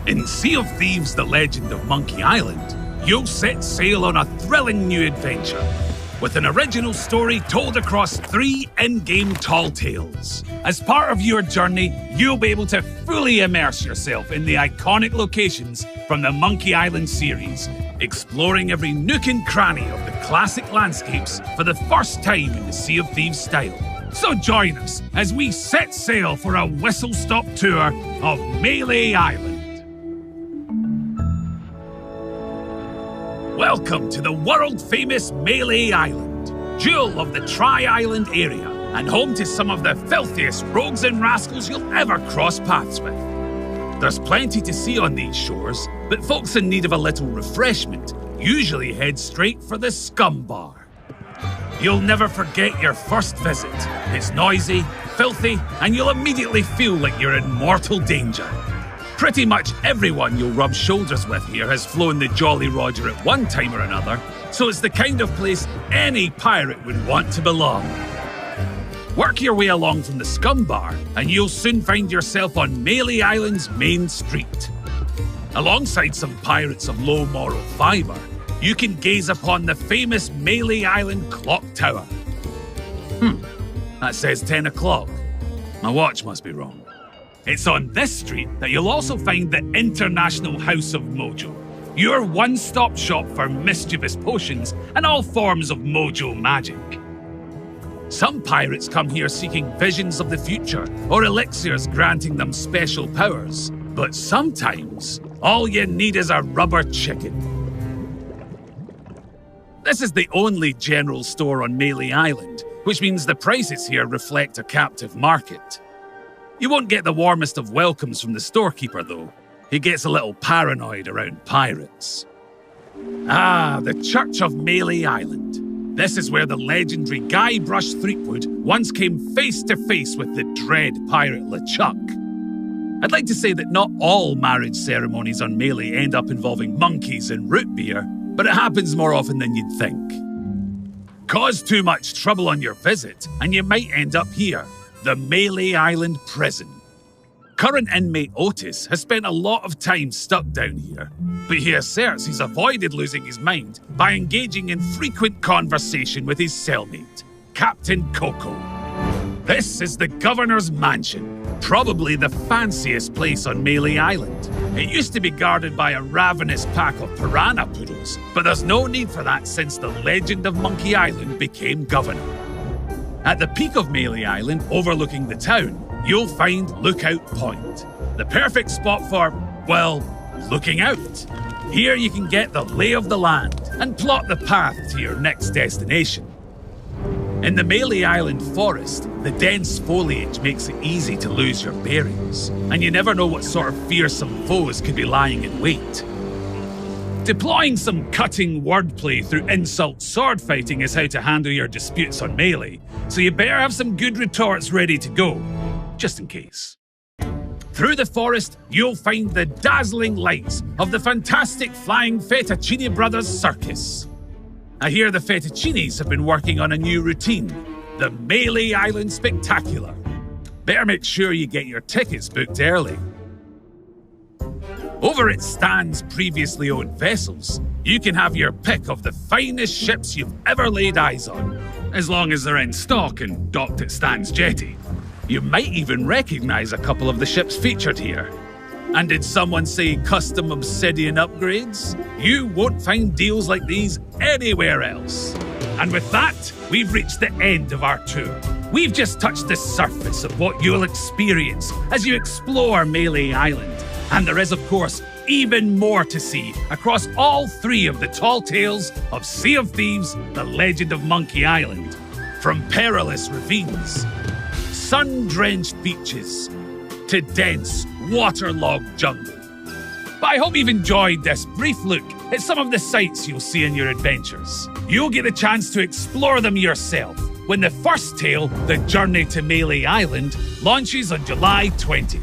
In Sea of Thieves, The Legend of Monkey Island, you'll set sail on a thrilling new adventure, with an original story told across 3 in-game tall tales. As part of your journey, you'll be able to fully immerse yourself in the iconic locations from the Monkey Island series, exploring every nook and cranny of the classic landscapes for the first time in the Sea of Thieves style. So join us as we set sail for a whistle-stop tour of Mêlée Island. Welcome to the world-famous Mêlée Island, jewel of the Tre Island area, and home to some of the filthiest rogues and rascals you'll ever cross paths with. There's plenty to see on these shores, but folks in need of a little refreshment usually head straight for the Scumm Bar. You'll never forget your first visit. It's noisy, filthy, and you'll immediately feel like you're in mortal danger. Pretty much everyone you'll rub shoulders with here has flown the Jolly Roger at one time or another, so it's the kind of place any pirate would want to belong. Work your way along from the Scumm Bar, and you'll soon find yourself on Mêlée Island's main street. Alongside some pirates of low moral fibre, you can gaze upon the famous Mêlée Island Clock Tower. That says 10 o'clock. My watch must be wrong. It's on this street that you'll also find the International House of Mojo, your one-stop shop for mischievous potions and all forms of mojo magic. Some pirates come here seeking visions of the future or elixirs granting them special powers, but sometimes all you need is a rubber chicken. This is the only general store on Mêlée Island, which means the prices here reflect a captive market. You won't get the warmest of welcomes from the storekeeper, though. He gets a little paranoid around pirates. The Church of Mêlée Island. This is where the legendary Guybrush Threepwood once came face to face with the dread pirate LeChuck. I'd like to say that not all marriage ceremonies on Mêlée end up involving monkeys and root beer, but it happens more often than you'd think. Cause too much trouble on your visit, and you might end up here. The Mêlée Island Prison. Current inmate Otis has spent a lot of time stuck down here, but he asserts he's avoided losing his mind by engaging in frequent conversation with his cellmate, Captain Coco. This is the Governor's Mansion, probably the fanciest place on Mêlée Island. It used to be guarded by a ravenous pack of piranha poodles, but there's no need for that since the legend of Monkey Island became governor. At the peak of Mêlée Island, overlooking the town, you'll find Lookout Point. The perfect spot for, well, looking out. Here you can get the lay of the land and plot the path to your next destination. In the Mêlée Island forest, the dense foliage makes it easy to lose your bearings, and you never know what sort of fearsome foes could be lying in wait. Deploying some cutting wordplay through insult sword fighting is how to handle your disputes on Mêlée, so you better have some good retorts ready to go, just in case. Through the forest, you'll find the dazzling lights of the fantastic Flying Fettuccine Brothers Circus. I hear the Fettuccines have been working on a new routine, the Mêlée Island Spectacular. Better make sure you get your tickets booked early. Over at Stan's previously owned vessels, you can have your pick of the finest ships you've ever laid eyes on, as long as they're in stock and docked at Stan's jetty. You might even recognise a couple of the ships featured here. And did someone say custom obsidian upgrades? You won't find deals like these anywhere else. And with that, we've reached the end of our tour. We've just touched the surface of what you'll experience as you explore Mêlée Island. And there is, of course, even more to see across all 3 of the tall tales of Sea of Thieves, The Legend of Monkey Island. From perilous ravines, sun-drenched beaches, to dense, waterlogged jungle. But I hope you've enjoyed this brief look at some of the sights you'll see in your adventures. You'll get a chance to explore them yourself when the first tale, The Journey to Mêlée Island, launches on July 20th.